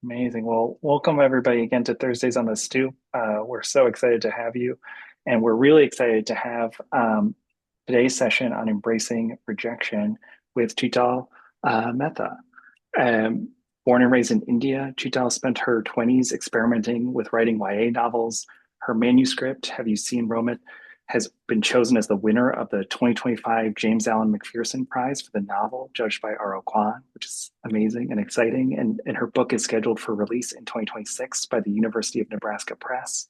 Amazing. Well, welcome everybody again to Thursdays on the Stoop. We're so excited to have you, and we're really excited to have today's session on embracing rejection with Chital Mehta. Um, Born and raised in India, Chital spent her 20s experimenting with writing YA novels. Her manuscript, Have You Seen Romit, has been chosen as the winner of the 2025 James Alan McPherson Prize for the novel, judged by R.O. Kwon, which is amazing and exciting. And her book is scheduled for release in 2026 by the University of Nebraska Press.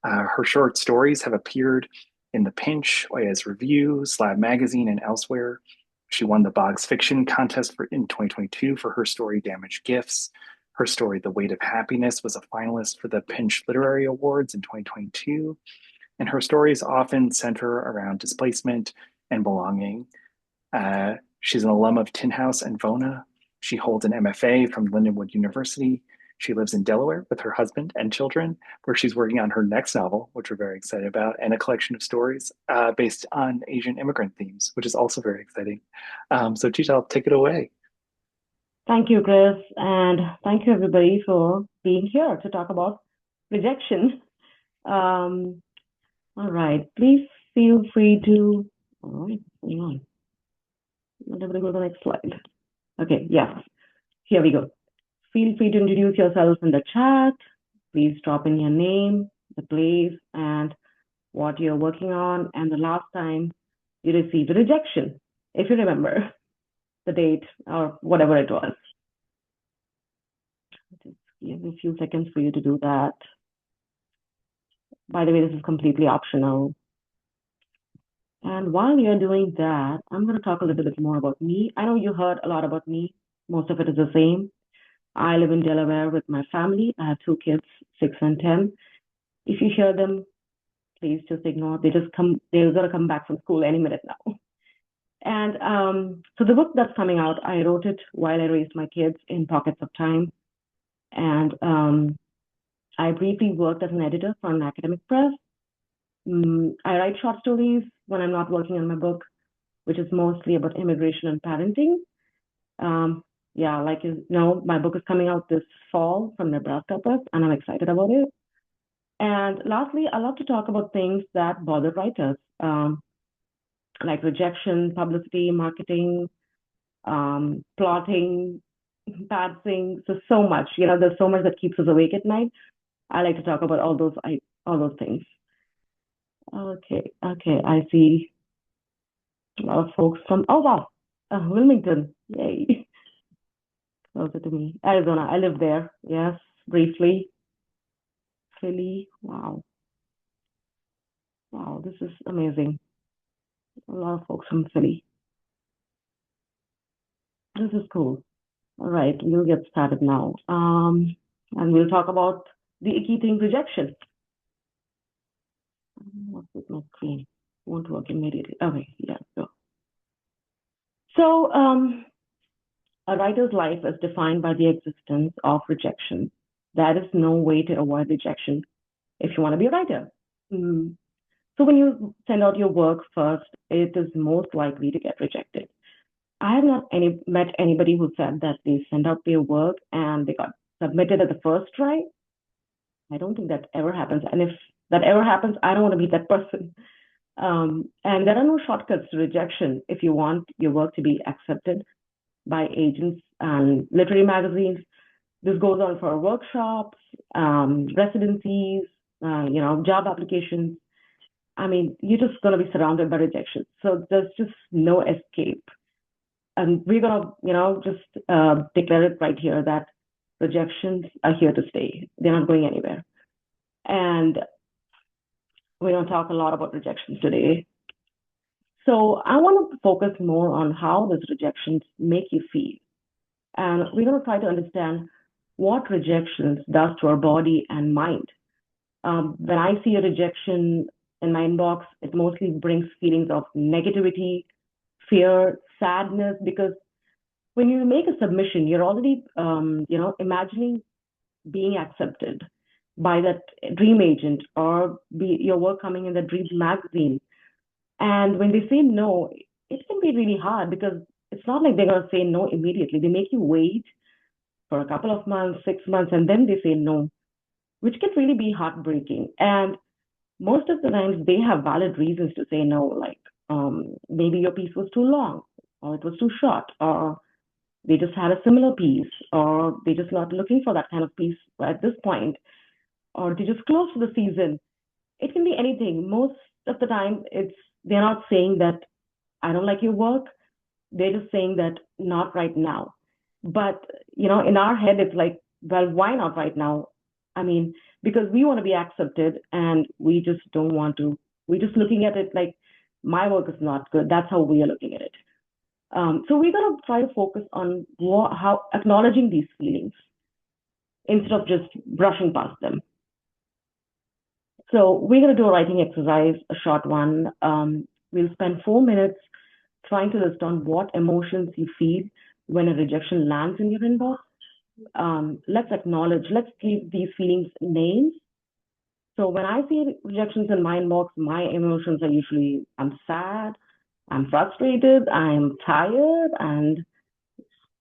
Her short stories have appeared in The Pinch, Oya's Review, Slab Magazine, and elsewhere. She won the Boggs Fiction Contest in 2022 for her story Damaged Gifts. Her story, The Weight of Happiness, was a finalist for the Pinch Literary Awards in 2022. And her stories often center around displacement and belonging. She's an alum of Tin House and Vona. She holds an MFA from Lindenwood University. She lives in Delaware with her husband and children, where she's working on her next novel, which we're very excited about, and a collection of stories based on Asian immigrant themes, which is also very exciting. So, Chital, take it away. Thank you, Chris, and thank you everybody for being here to talk about rejection. Um, all right, please feel free to. All right, hang on. Let me go to the next slide. Okay, yeah, here we go. Feel free to introduce yourself in the chat. Please drop in your name, the place, and what you're working on, and the last time you received a rejection, if you remember the date or whatever it was. Just give me a few seconds for you to do that. By the way, this is completely optional. And while you're doing that, I'm going to talk a little bit more about me. I know you heard a lot about me. Most of it is the same. I live in Delaware with my family. I have two kids, 6 and 10. If you hear them, please just ignore. They're going to come back from school any minute now. And so the book that's coming out, I wrote it while I raised my kids in pockets of time. And I briefly worked as an editor for an academic press. I write short stories when I'm not working on my book, which is mostly about immigration and parenting. Yeah, like you know, my book is coming out this fall from Nebraska Press, and I'm excited about it. And lastly, I love to talk about things that bother writers, like rejection, publicity, marketing, plotting, padsing. So much. You know, there's so much that keeps us awake at night. I like to talk about all those things. Okay, I see a lot of folks from, oh wow, Wilmington, yay, closer to me. Arizona, I live there, yes, briefly. Philly, wow, this is amazing. A lot of folks from Philly. This is cool. All right, we'll get started now. And we'll talk about the icky thing, rejection. What's with my screen? Won't work immediately. Okay, yeah, go. So, a writer's life is defined by the existence of rejection. There is no way to avoid rejection if you want to be a writer. So when you send out your work first, it is most likely to get rejected. I have not met anybody who said that they sent out their work and they got submitted at the first try. I don't think that ever happens. And if that ever happens, I don't want to be that person. And there are no shortcuts to rejection if you want your work to be accepted by agents and literary magazines. This goes on for workshops, residencies, job applications. I mean, you're just going to be surrounded by rejection. So there's just no escape. And we're going to, just declare it right here that rejections are here to stay. They're not going anywhere. And we're going to talk a lot about rejections today. So I want to focus more on how those rejections make you feel. And we're going to try to understand what rejections does to our body and mind. When I see a rejection in my inbox, it mostly brings feelings of negativity, fear, sadness, because when you make a submission, you're already, imagining being accepted by that dream agent or your work coming in the dream magazine. And when they say no, it can be really hard because it's not like they're going to say no immediately. They make you wait for a couple of months, 6 months, and then they say no, which can really be heartbreaking. And most of the times they have valid reasons to say no, like maybe your piece was too long, or it was too short, or they just had a similar piece, or they're just not looking for that kind of piece at this point, or they just close the season. It can be anything. Most of the time, they're not saying that I don't like your work. They're just saying that not right now. But in our head, it's like, well, why not right now? I mean, because we want to be accepted, and we just don't want to. We're just looking at it like my work is not good. That's how we are looking at it. So we got to try to focus on how acknowledging these feelings instead of just brushing past them. So we're going to do a writing exercise, a short one. We'll spend 4 minutes trying to list down what emotions you feel when a rejection lands in your inbox. Let's give these feelings names. So when I see rejections in my inbox, my emotions are usually I'm sad, I'm frustrated, I'm tired, and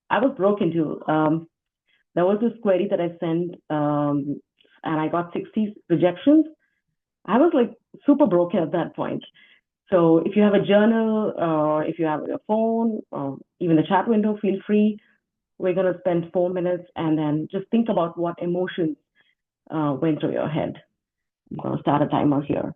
I was broken too. There was this query that I sent, and I got 60 rejections. I was like super broken at that point. So if you have a journal, or if you have your phone, or even the chat window, feel free. We're going to spend 4 minutes and then just think about what emotions went through your head. I'm going to start a timer here.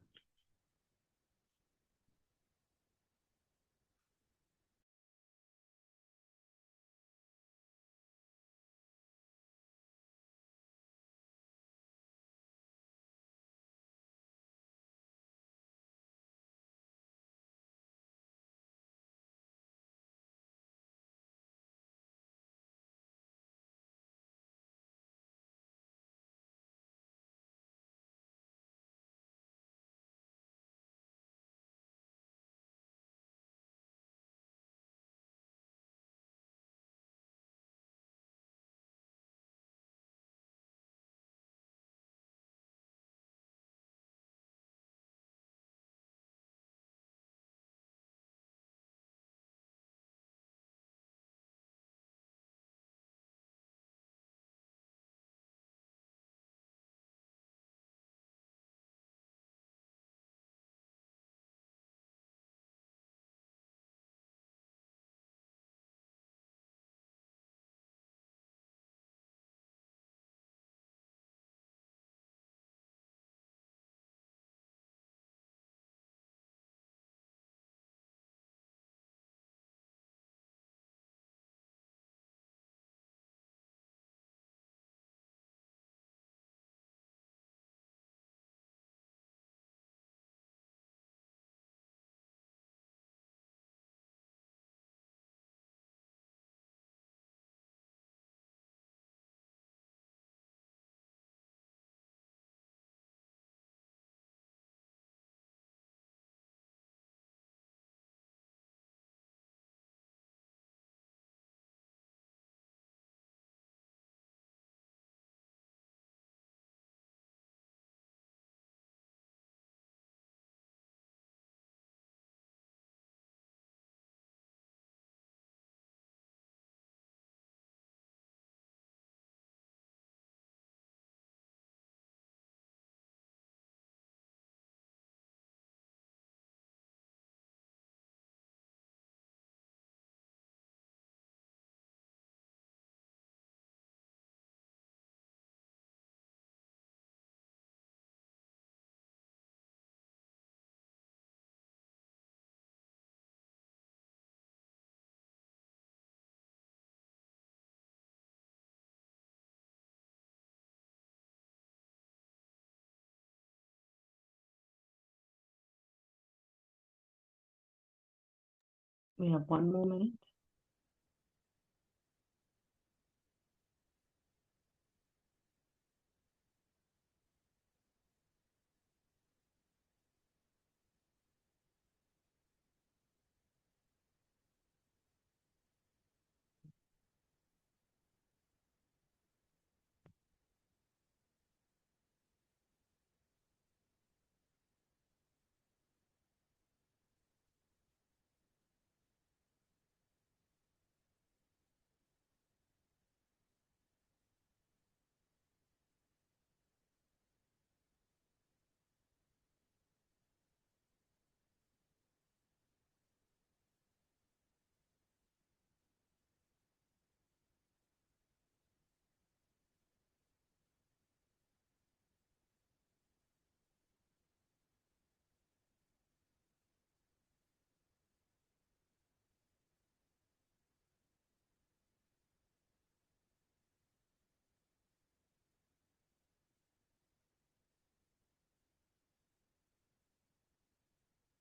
We have 1 more minute.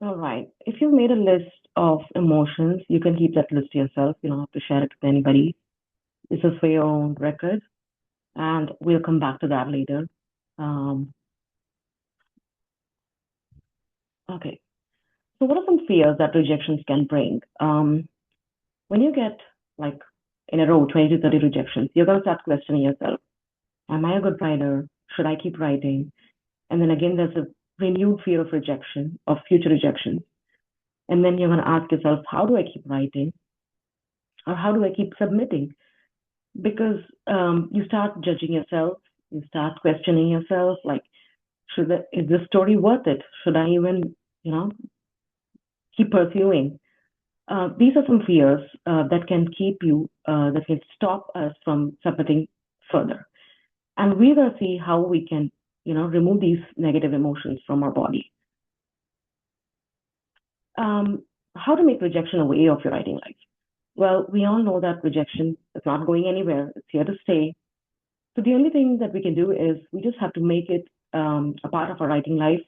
All right. If you've made a list of emotions, you can keep that list to yourself. You don't have to share it with anybody. This is for your own record, and we'll come back to that later. Um, okay. So, what are some fears that rejections can bring? When you get like in a row 20 to 30 rejections, you're going to start questioning yourself. Am I a good writer? Should I keep writing? And then again, there's a renewed fear of rejection, of future rejection. And then you're going to ask yourself, how do I keep writing? Or how do I keep submitting? Because you start judging yourself, you start questioning yourself, like, is this story worth it? Should I even, you know, keep pursuing? These are some fears that can that can stop us from submitting further. And we're going to see how we can, remove these negative emotions from our body. How to make rejection a way of your writing life? Well, we all know that rejection is not going anywhere. It's here to stay. So the only thing that we can do is we just have to make it a part of our writing life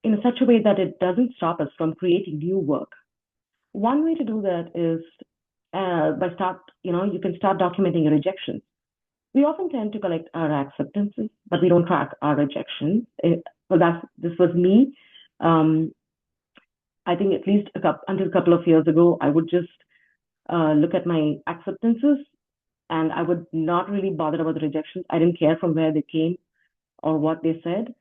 in such a way that it doesn't stop us from creating new work. One way to do that is you can start documenting your rejections. We often tend to collect our acceptances, but we don't track our rejections. This was me. Um, I think at least until a couple of years ago, I would just look at my acceptances and I would not really bother about the rejections. I didn't care from where they came or what they said.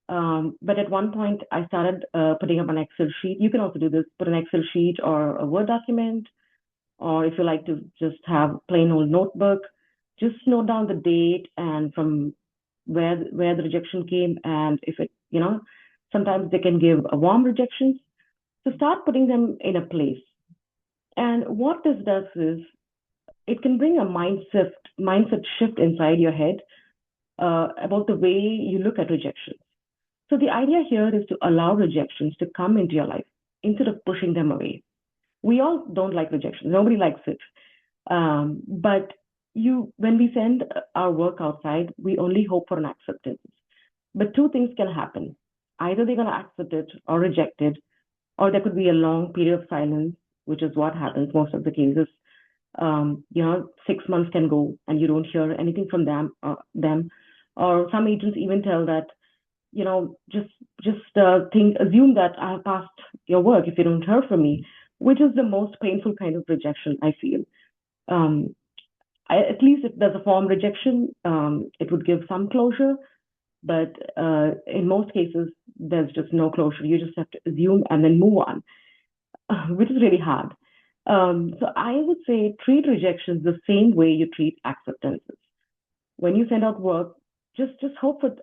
But at one point, I started putting up an Excel sheet. You can also do this, put an Excel sheet or a Word document, or if you like to just have plain old notebook, just note down the date and from where the rejection came, and if it, sometimes they can give a warm rejections. So start putting them in a place. And what this does is it can bring a mindset shift inside your head about the way you look at rejection. So the idea here is to allow rejections to come into your life instead of pushing them away. We all don't like rejection. Nobody likes it. But when we send our work outside, we only hope for an acceptance. But two things can happen. Either they're going to accept it or reject it, or there could be a long period of silence, which is what happens most of the cases. 6 months can go and you don't hear anything from them. Or some agents even tell that, assume that I have passed your work if you don't hear from me, which is the most painful kind of rejection, I feel. At least if there's a form rejection, it would give some closure. But in most cases, there's just no closure. You just have to assume and then move on, which is really hard. So I would say treat rejections the same way you treat acceptances. When you send out work, just hope for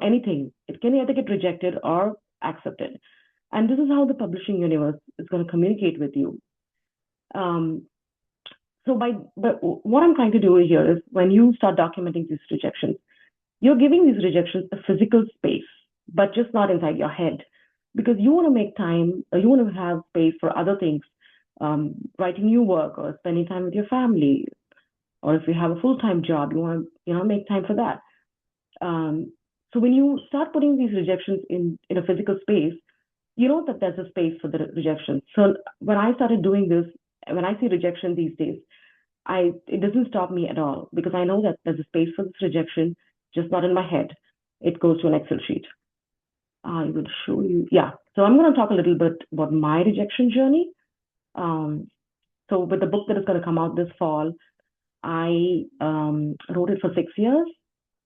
anything. It can either get rejected or accepted, and this is how the publishing universe is going to communicate with you. But what I'm trying to do here is when you start documenting these rejections, you're giving these rejections a physical space, but just not inside your head, because you want to make time, or you want to have space for other things, writing new work or spending time with your family, or if you have a full-time job, you want to make time for that. So when you start putting these rejections in a physical space, you know that there's a space for the rejection. So when I started doing this, when I see rejection these days, it doesn't stop me at all, because I know that there's a space for this rejection, just not in my head. It goes to an Excel sheet. I will show you. Yeah. So I'm going to talk a little bit about my rejection journey. So with the book that is going to come out this fall, I wrote it for 6 years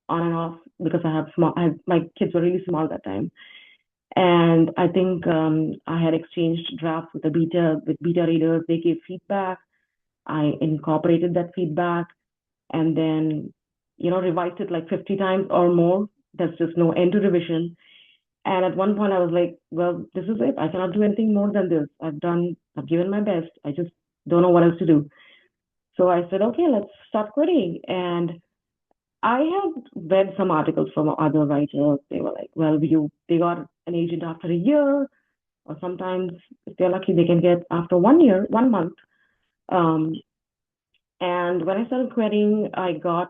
on and off, because my kids were really small that time. And I think I had exchanged drafts with beta readers. They gave feedback. I incorporated that feedback and then, revised it like 50 times or more. There's just no end to revision. And at one point I was like, well, this is it. I cannot do anything more than this. I've given my best. I just don't know what else to do. So I said, okay, let's start quitting. And I had read some articles from other writers. They were like, well, they got an agent after a year, or sometimes if they're lucky, they can get after 1 year, 1 month. And when I started quitting, I got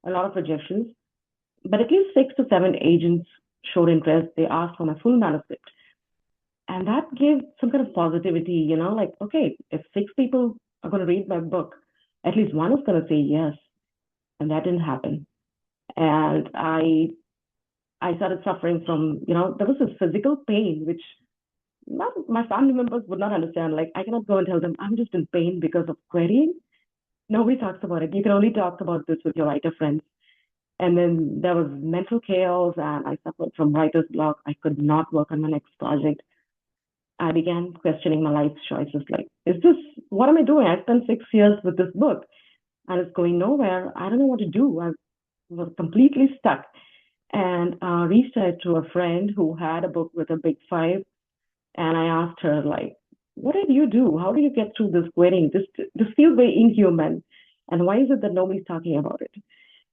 a lot of rejections, but at least 6 to 7 agents showed interest. They asked for my full manuscript. And that gave some kind of positivity, like, okay, if 6 people are going to read my book, at least one is going to say yes. And that didn't happen. And I started suffering from, there was this physical pain, which not, my family members would not understand. Like, I cannot go and tell them I'm just in pain because of querying. Nobody talks about it. You can only talk about this with your writer friends. And then there was mental chaos, and I suffered from writer's block. I could not work on my next project. I began questioning my life choices. Like, is this, what am I doing? I spent 6 years with this book and it's going nowhere. I don't know what to do. I was completely stuck and reached out to a friend who had a book with a big five. And I asked her, like, what did you do? How do you get through this wedding? This feels very inhuman. And why is it that nobody's talking about it?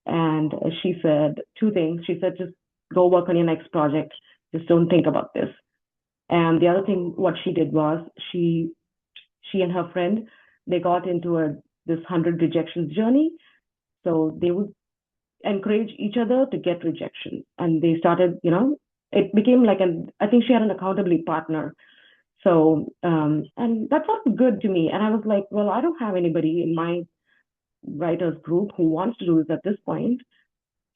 And she said 2 things. She said, just go work on your next project. Just don't think about this. And the other thing, what she did was she and her friend, they got into this 100 rejections journey. So they would encourage each other to get rejection. And they started, it became like I think she had an accountability partner. So, and that felt good to me. And I was like, well, I don't have anybody in my writers group who wants to do this at this point.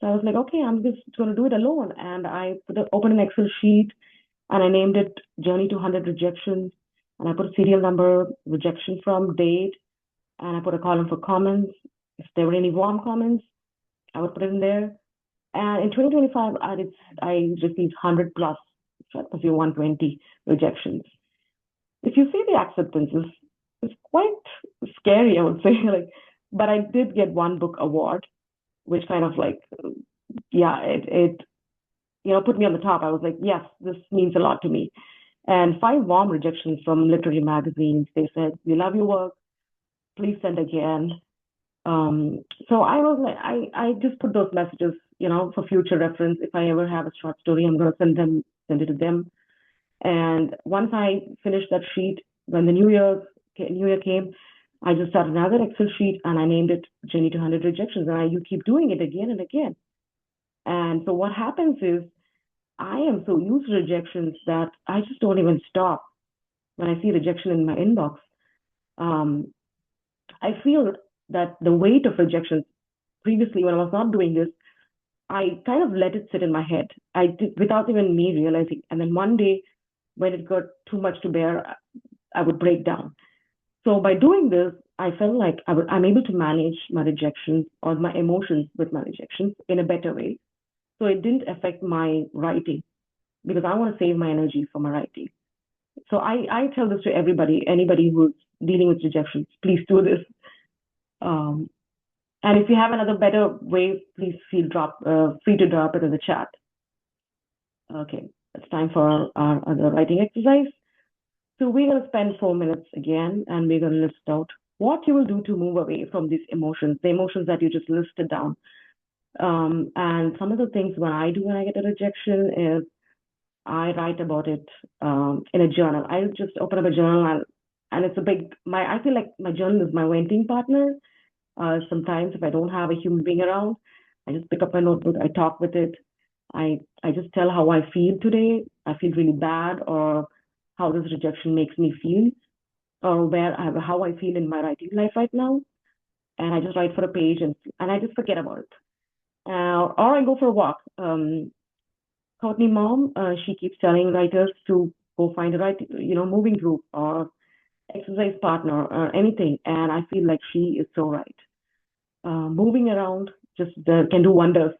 So I was like, okay, I'm just going to do it alone. And I opened an Excel sheet and I named it Journey to 100 Rejections. And I put a serial number, rejection from, date, and I put a column for comments. If there were any warm comments, I would put it in there. And in 2025, I received 100 plus, that was your 120 rejections. If you see the acceptances, it's quite scary, I would say. Like, but I did get one book award, which kind of like, yeah, it put me on the top. I was like, yes, this means a lot to me. And 5 warm rejections from literary magazines. They said, we love your work. Please send again. So I was like, I just put those messages, for future reference. If I ever have a short story, I'm going to send it to them. And once I finished that sheet, when the New Year came, I just started another Excel sheet and I named it Journey to 100 Rejections. And you keep doing it again and again. And so what happens is I am so used to rejections that I just don't even stop when I see rejection in my inbox. Um, I feel that the weight of rejections previously, when I was not doing this, I kind of let it sit in my head. I did without even me realizing. And then one day, when it got too much to bear, I would break down. So by doing this, I felt like I'm able to manage my rejections or my emotions with my rejections in a better way. So it didn't affect my writing because I want to save my energy for my writing. So I tell this to everybody, anybody who's dealing with rejections, please do this. Um, and if you have another better way, please feel free to drop it in the chat. Okay, it's time for our other writing exercise. So we're going to spend 4 minutes again, and we're going to list out what you will do to move away from these emotions, the emotions that you just listed down. And some of the things when I do when I get a rejection is I write about it in a journal. I just open up a journal and it's I feel like my journal is my venting partner. Sometimes if I don't have a human being around, I just pick up my notebook, I talk with it. I just tell how I feel today. I feel really bad, or how this rejection makes me feel, or how I feel in my writing life right now. And I just write for a page and I just forget about it. Or I go for a walk. Courtney mom, she keeps telling writers to go find a moving group or exercise partner or anything. And I feel like she is so right. Moving around just can do wonders.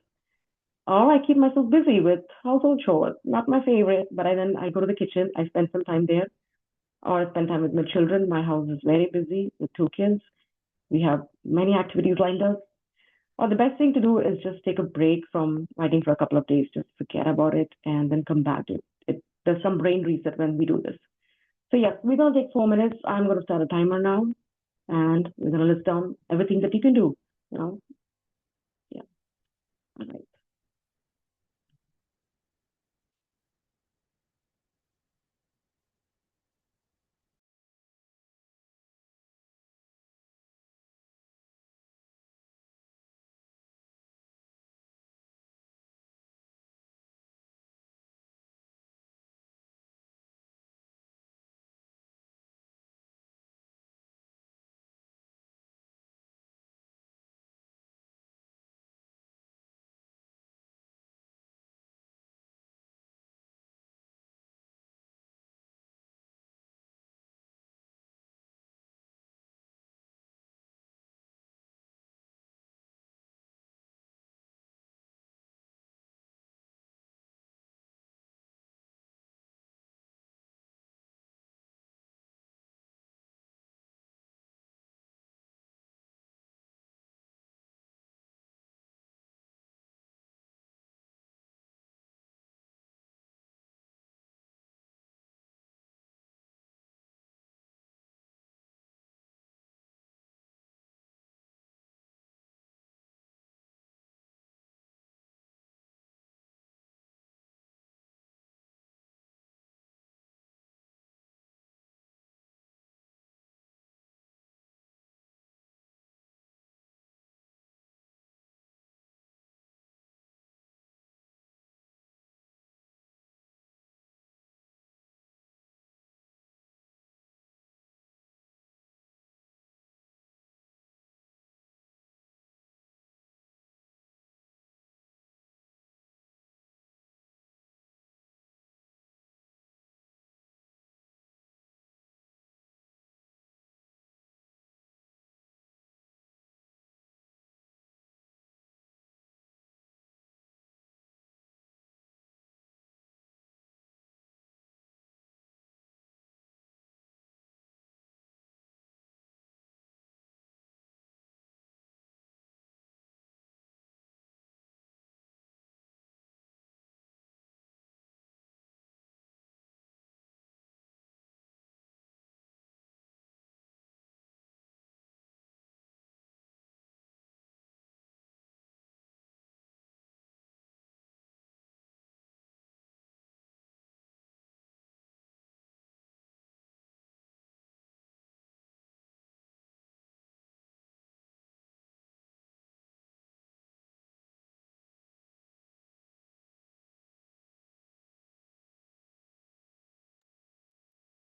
Or I keep myself busy with household chores. Not my favorite, but then I go to the kitchen. I spend some time there, or I spend time with my children. My house is very busy with 2 kids. We have many activities lined up. Or the best thing to do is just take a break from writing for a couple of days, just forget about it, and then come back to it. There's some brain reset when we do this. So yes, we're gonna take 4 minutes. I'm gonna start a timer now, and we're gonna list down everything that you can do. Yeah. All right.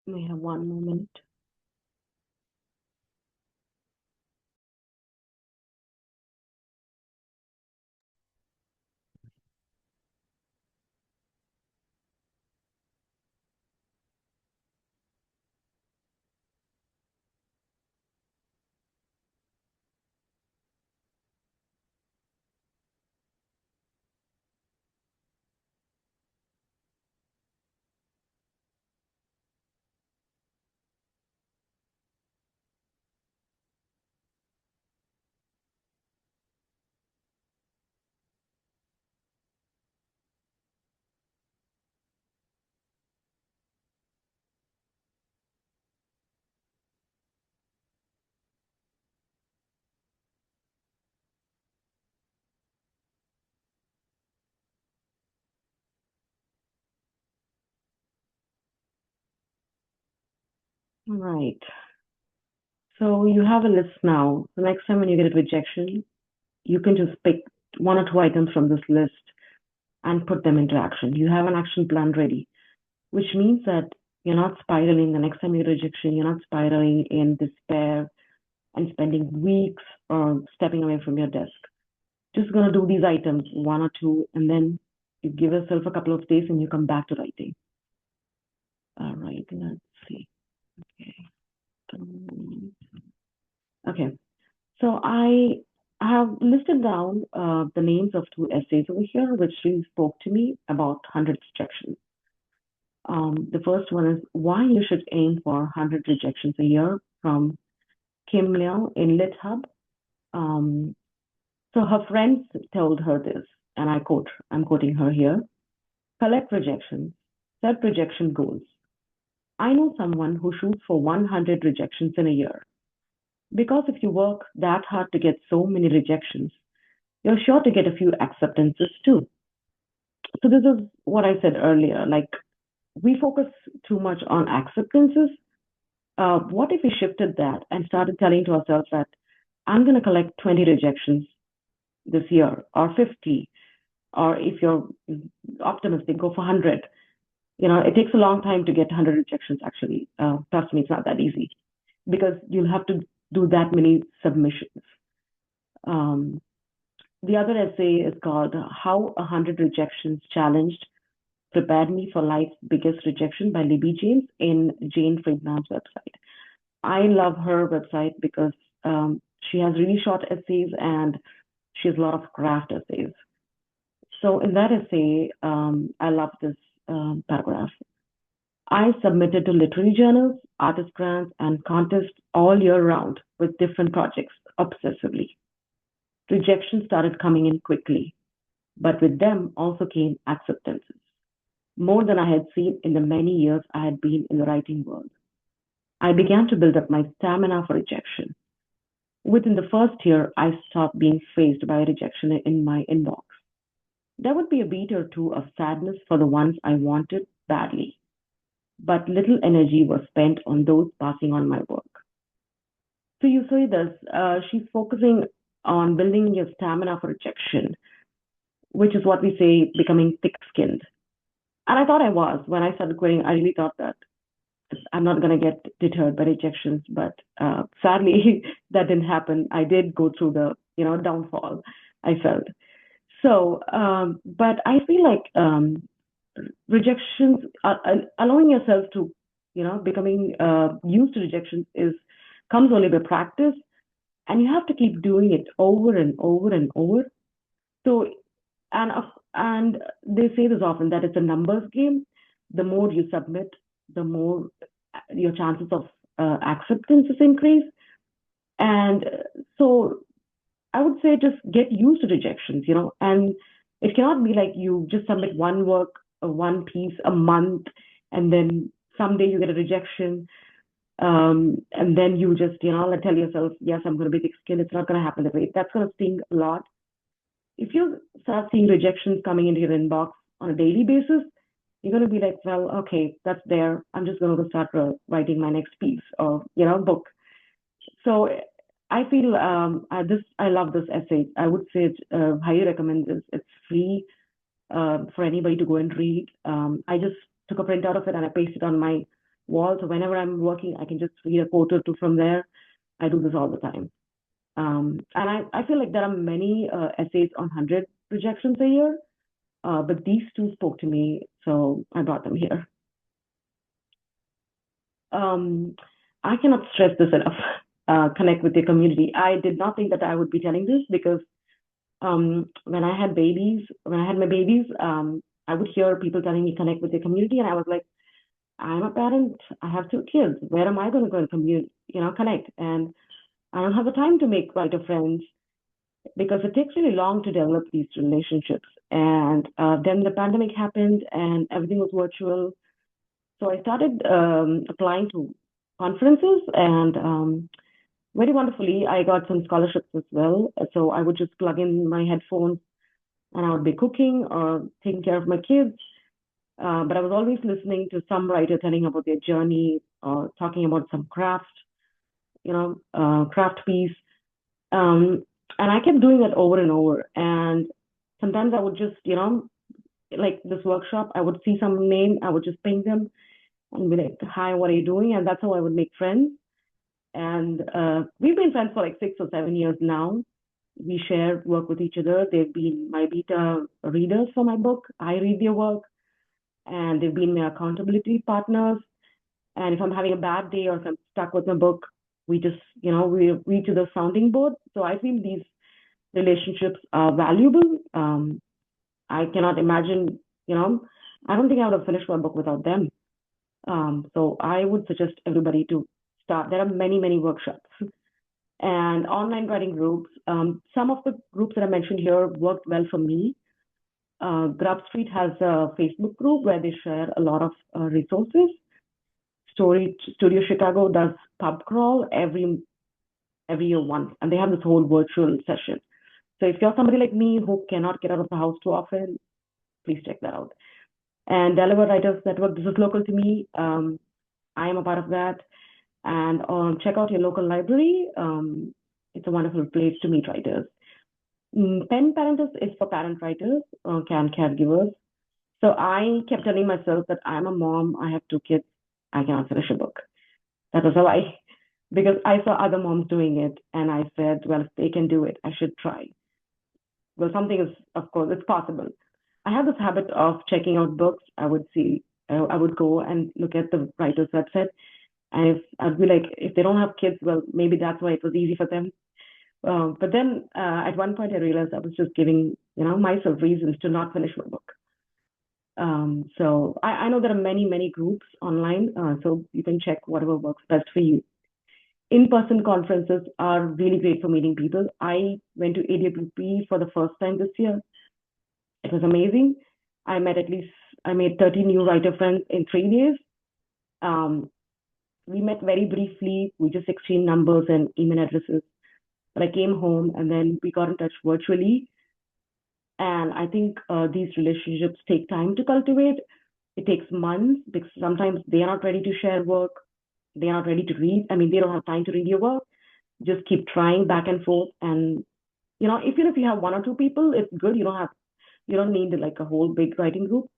We have 1 more minute. All right. So you have a list now. The next time when you get a rejection, you can just pick 1 or 2 items from this list and put them into action. You have an action plan ready, which means that you're not spiraling. The next time you get a rejection, you're not spiraling in despair and spending weeks or stepping away from your desk. Just gonna do these items, 1 or 2, and then you give yourself a couple of days and you come back to writing. All right, let's see. Okay, so I have listed down the names of 2 essays over here, which really spoke to me about 100 rejections. The first one is Why You Should Aim for 100 Rejections a Year from Kim Liao in Lit Hub. So her friends told her this, and I'm quoting her here. Collect rejections, set rejection goals. I know someone who shoots for 100 rejections in a year. Because if you work that hard to get so many rejections, you're sure to get a few acceptances too. So this is what I said earlier, like we focus too much on acceptances. What if we shifted that and started telling to ourselves that I'm going to collect 20 rejections this year or 50, or if you're optimistic, go for 100. It takes a long time to get 100 rejections actually. Trust me, it's not that easy because you'll have to do that many submissions. The other essay is called How 100 Rejections Challenged Prepared Me for Life's Biggest Rejection by Libby James in Jane Friedman's website. I love her website because she has really short essays and she has a lot of craft essays. So in that essay, I love this paragraph. I submitted to literary journals, artist grants, and contests all year round with different projects obsessively. Rejections started coming in quickly, but with them also came acceptances, more than I had seen in the many years I had been in the writing world. I began to build up my stamina for rejection. Within the first year, I stopped being faced by rejection in my inbox. There would be a beat or two of sadness for the ones I wanted badly, but little energy was spent on those passing on my work. So you see this, she's focusing on building your stamina for rejection, which is what we say becoming thick-skinned. And I thought I was. When I started quitting, I really thought that I'm not going to get deterred by rejections, but sadly, that didn't happen. I did go through the, downfall, I felt. So, but I feel like rejections, allowing yourself to, becoming used to rejections comes only by practice, and you have to keep doing it over and over and over. So, and they say this often that it's a numbers game. The more you submit, the more your chances of acceptance increase. And so I would say just get used to rejections, and it cannot be like you just submit one work, one piece a month, and then someday you get a rejection. And then you just, tell yourself, yes, I'm going to be thick-skinned. It's not going to happen that way. That's going to sting a lot. If you start seeing rejections coming into your inbox on a daily basis, you're going to be like, well, okay, that's there. I'm just going to start writing my next piece or, book. So I feel I love this essay. I would say highly recommend this. It's free for anybody to go and read. I just took a print out of it and I pasted it on my wall. So whenever I'm working, I can just read a quote or two from there. I do this all the time. And I feel like there are many essays on 100 rejections a year, but these two spoke to me, so I brought them here. I cannot stress this enough. Connect with your community. I did not think that I would be telling this because when I had my babies, I would hear people telling me connect with your community, and I was like, I'm a parent. I have 2 kids. Where am I going to go and connect? And I don't have the time to make writer friends because it takes really long to develop these relationships. And then the pandemic happened, and everything was virtual. So I started applying to conferences, and very wonderfully, I got some scholarships as well. So I would just plug in my headphones, and I would be cooking or taking care of my kids. But I was always listening to some writer telling about their journey or talking about some craft piece. And I kept doing that over and over. And sometimes I would just, like this workshop, I would see some name, I would just ping them and be like, hi, what are you doing? And that's how I would make friends. And we've been friends for like 6 or 7 years now. We share work with each other. They've been my beta readers for my book. I read their work, and they've been my accountability partners. And if I'm having a bad day or if I'm stuck with my book, we just, we reach to the sounding board. So I feel these relationships are valuable. I cannot imagine, I don't think I would have finished my book without them. So I would suggest everybody to start. There are many, many workshops and online writing groups. Some of the groups that I mentioned here worked well for me. Grub Street has a Facebook group where they share a lot of resources. Studio Chicago does pub crawl every year once, and they have this whole virtual session. So if you're somebody like me who cannot get out of the house too often, please check that out. And Delaware Writers Network, this is local to me. I am a part of that. And check out your local library. It's a wonderful place to meet writers. Pen Parentis is for parent writers, caregivers. So I kept telling myself that I'm a mom, I have 2 kids, I cannot finish a book. That was a lie, because I saw other moms doing it, and I said, well, if they can do it, I should try. Well, something is, of course, it's possible. I have this habit of checking out books. I would go and look at the writer's website, and if I'd be like, if they don't have kids, well, maybe that's why it was easy for them. But then at one point, I realized I was just giving, myself reasons to not finish my book. So I know there are many, many groups online, so you can check whatever works best for you. In-person conferences are really great for meeting people. I went to AWP for the first time this year. It was amazing. I made 30 new writer friends in 3 days. We met very briefly. We just exchanged numbers and email addresses. But I came home, and then we got in touch virtually. And I think these relationships take time to cultivate. It takes months because sometimes they are not ready to share work. They are not ready to read. I mean, they don't have time to read your work. Just keep trying back and forth. And, even if you have 1 or 2 people, it's good. You don't need like a whole big writing group,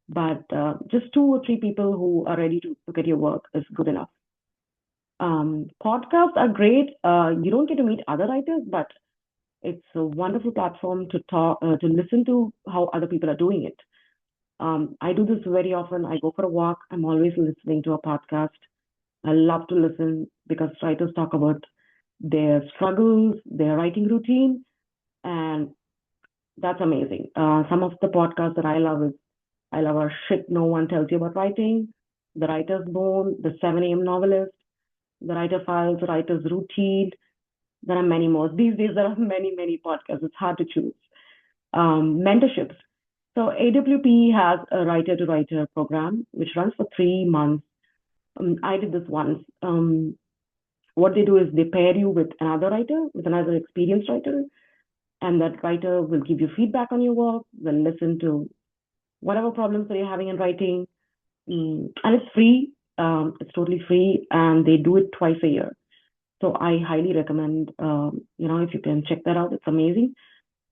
but just 2 or 3 people who are ready to look at your work is good enough. Podcasts are great. You don't get to meet other writers, but it's a wonderful platform to listen to how other people are doing it. I do this very often. I go for a walk. I'm always listening to a podcast. I love to listen because writers talk about their struggles, their writing routine, and that's amazing. Some of the podcasts that I love are Shit No One Tells You About Writing, The Writer's Bone, The 7 a.m. Novelist, The Writer Files, The Writer's Routine. There are many more. These days, there are many, many podcasts. It's hard to choose. Mentorships. So AWP has a writer-to-writer program, which runs for 3 months. I did this once. What they do is they pair you with another experienced writer, and that writer will give you feedback on your work, will listen to whatever problems that you're having in writing. And it's free. It's totally free, and they do it twice a year. So I highly recommend, if you can check that out, it's amazing.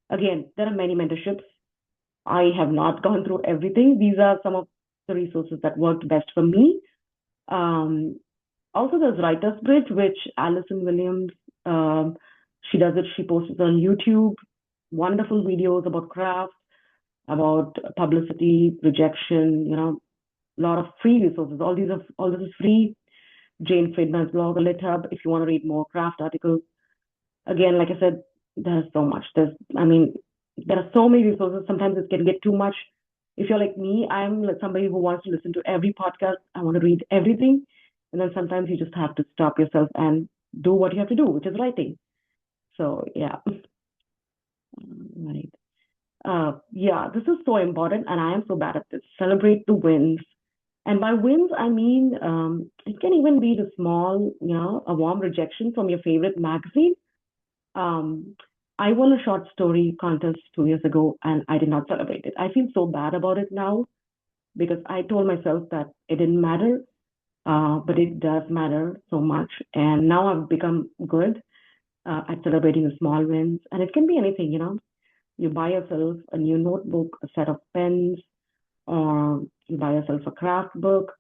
Again, there are many mentorships. I have not gone through everything. These are some of the resources that worked best for me. Also, there's Writer's Bridge, which Alison Williams, um, she does it. She posts it on YouTube. Wonderful videos about craft, about publicity, rejection. A lot of free resources. All this is free. Jane Friedman's blog, a LitHub, if you want to read more craft articles. Again, like I said, there's so much. There are so many resources. Sometimes it can get too much. If you're like me, I'm like somebody who wants to listen to every podcast. I want to read everything. And then sometimes you just have to stop yourself and do what you have to do, which is writing. So yeah. Right. Yeah, this is so important, and I am so bad at this. Celebrate the wins. And by wins, I mean it can even be the small, a warm rejection from your favorite magazine. Um, I won a short story contest 2 years ago, and I did not celebrate it. I feel so bad about it now because I told myself that it didn't matter, but it does matter so much. And now I've become good at celebrating the small wins, and it can be anything. You buy yourself a new notebook, a set of pens, or you buy yourself a craft book,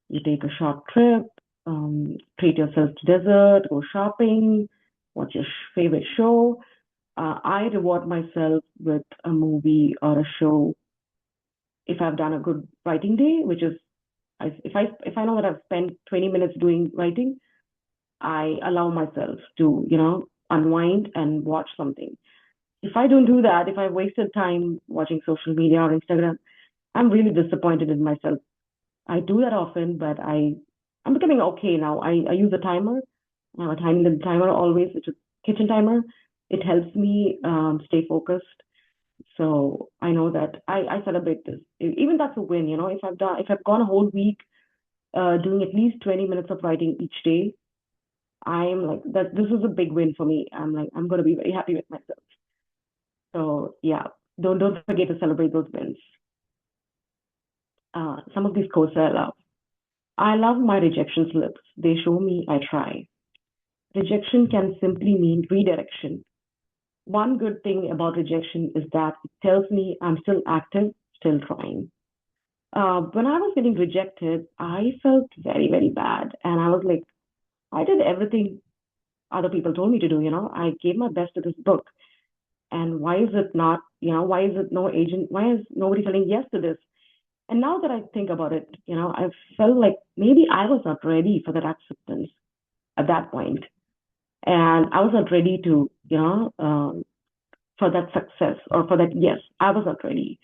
you take a short trip, treat yourself to dessert, go shopping, watch your favorite show. I reward myself with a movie or a show if I've done a good writing day, which is if I know that I've spent 20 minutes doing writing, I allow myself to unwind and watch something. If I don't do that, if I've wasted time watching social media or Instagram, I'm really disappointed in myself. I do that often, but I'm becoming okay now. I use a timer. I have a time limit timer always, which is kitchen timer. It helps me stay focused. So I know that I celebrate this. Even that's a win. If I've gone a whole week doing at least 20 minutes of writing each day, I'm like that. This is a big win for me. I'm like I'm going to be very happy with myself. So yeah, don't forget to celebrate those wins. Some of these quotes I love. I love my rejection slips. They show me I try. Rejection can simply mean redirection. One good thing about rejection is that it tells me I'm still active, still trying. When I was getting rejected, I felt very, very bad. And I was like, I did everything other people told me to do. I gave my best to this book. And why is it not, why is it no agent, why is nobody telling yes to this? And now that I think about it, I felt like maybe I was not ready for that acceptance at that point. And I was not ready to, for that success or for that yes, I was not ready.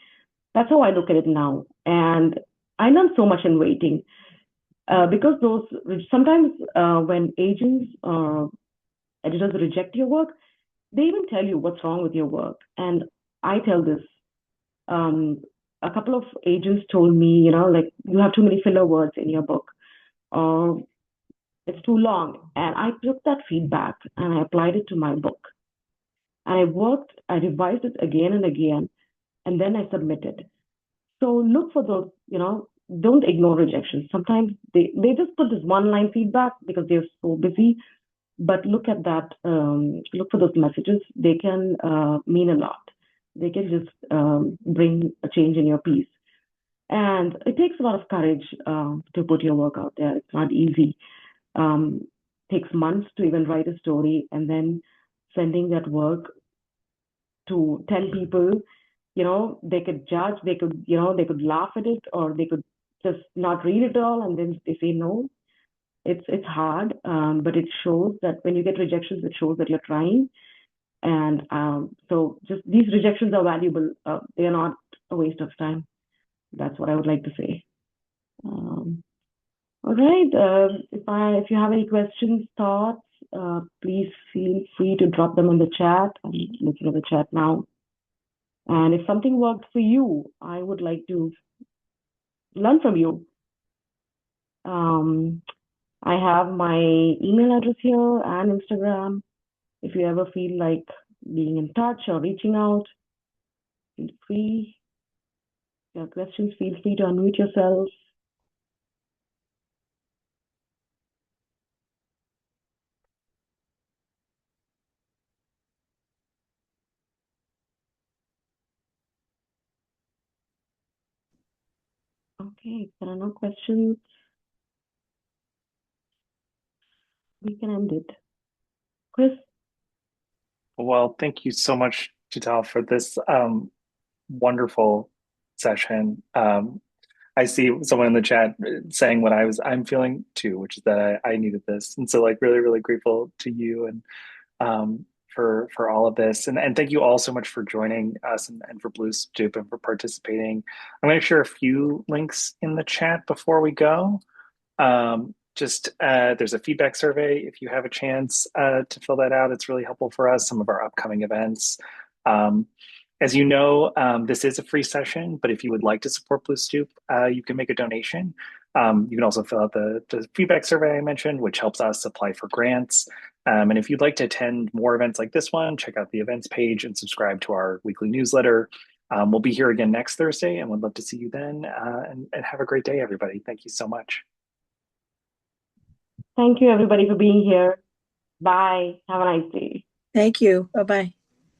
That's how I look at it now. And I learned so much in waiting because those sometimes when agents or editors reject your work, they even tell you what's wrong with your work. And I tell this. Um, a couple of agents told me, like you have too many filler words in your book, or it's too long. And I took that feedback and I applied it to my book. And I revised it again and again, and then I submitted. So look for those, don't ignore rejections. Sometimes they just put this one line feedback because they're so busy, but look at that, look for those messages. They can mean a lot. They can just bring a change in your piece. And it takes a lot of courage to put your work out there. It's not easy. Um, takes months to even write a story and then sending that work to 10 people. They could judge, they could laugh at it, or they could just not read it all, and then they say no. It's hard, but it shows that when you get rejections, it shows that you're trying. And so just these rejections are valuable. They are not a waste of time. That's what I would like to say. Um, all right. If you have any questions, thoughts, please feel free to drop them in the chat. I'm looking at the chat now. And if something worked for you, I would like to learn from you. Um, I have my email address here and Instagram. If you ever feel like being in touch or reaching out, feel free. If you have questions, feel free to unmute yourself. Okay, if there are no questions. we can end it. Chris? Well, thank you so much, Chital, for this wonderful session. I see someone in the chat saying what I'm feeling too, which is that I needed this. And so like really, really grateful to you and for all of this. And thank you all so much for joining us and for Blue Stoop and for participating. I'm going to share a few links in the chat before we go. Just there's a feedback survey if you have a chance to fill that out. It's really helpful for us, some of our upcoming events. Um, as you know, this is a free session, but if you would like to support Blue Stoop, you can make a donation. You can also fill out the feedback survey I mentioned, which helps us apply for grants. And if you'd like to attend more events like this one, check out the events page and subscribe to our weekly newsletter. We'll be here again next Thursday and would love to see you then. And have a great day, everybody. Thank you so much. Thank you, everybody, for being here. Bye. Have a nice day. Thank you. Bye-bye.